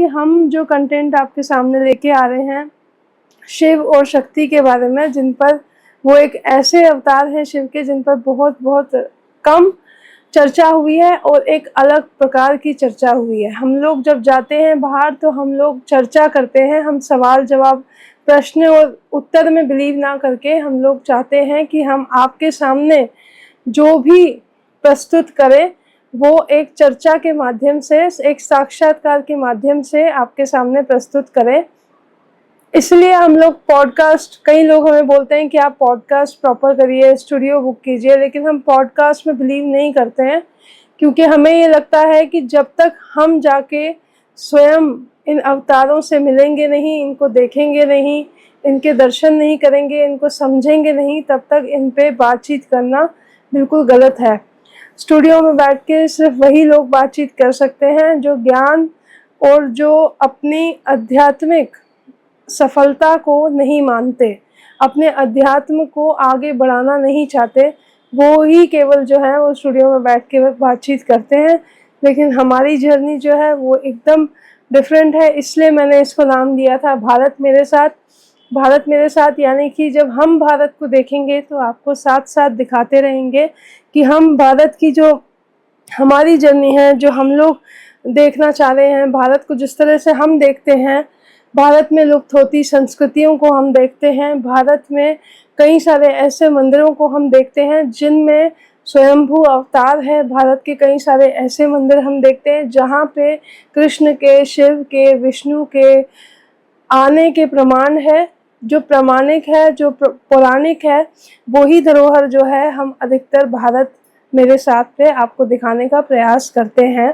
कि हम जो कंटेंट आपके सामने लेके आ रहे हैं शिव और शक्ति के बारे में, जिन पर वो एक ऐसे अवतार हैं शिव के जिन पर बहुत बहुत कम चर्चा हुई है और एक अलग प्रकार की चर्चा हुई है। हम लोग जब जाते हैं बाहर तो हम लोग चर्चा करते हैं, हम सवाल जवाब प्रश्न और उत्तर में बिलीव ना करके हम लोग चाहते हैं कि हम आपके सामने जो भी प्रस्तुत करें वो एक चर्चा के माध्यम से, एक साक्षात्कार के माध्यम से आपके सामने प्रस्तुत करें। इसलिए हम लोग पॉडकास्ट, कई लोग हमें बोलते हैं कि आप पॉडकास्ट प्रॉपर करिए, स्टूडियो बुक कीजिए, लेकिन हम पॉडकास्ट में बिलीव नहीं करते हैं, क्योंकि हमें ये लगता है कि जब तक हम जाके स्वयं इन अवतारों से मिलेंगे नहीं, इनको देखेंगे नहीं, इनके दर्शन नहीं करेंगे, इनको समझेंगे नहीं, तब तक इन पे बातचीत करना बिल्कुल गलत है। स्टूडियो में बैठ के सिर्फ वही लोग बातचीत कर सकते हैं जो ज्ञान और जो अपनी आध्यात्मिक सफलता को नहीं मानते, अपने अध्यात्म को आगे बढ़ाना नहीं चाहते, वो ही केवल जो है वो स्टूडियो में बैठ के बातचीत करते हैं। लेकिन हमारी जर्नी जो है वो एकदम डिफरेंट है, इसलिए मैंने इसको नाम दिया था भारत मेरे साथ। भारत मेरे साथ यानी कि जब हम भारत को देखेंगे तो आपको साथ साथ दिखाते रहेंगे कि हम भारत की जो हमारी जर्नी है, जो हम लोग देखना चाह रहे हैं, भारत को जिस तरह से हम देखते हैं, भारत में लुप्त होती संस्कृतियों को हम देखते हैं, भारत में कई सारे ऐसे मंदिरों को हम देखते हैं जिनमें स्वयंभू अवतार है, भारत के कई सारे ऐसे मंदिर हम देखते हैं जहाँ पे कृष्ण के, शिव के, विष्णु के आने के प्रमाण है। जो प्रामाणिक है, जो पौराणिक है, वही धरोहर जो है हम अधिकतर भारत मेरे साथ पे आपको दिखाने का प्रयास करते हैं।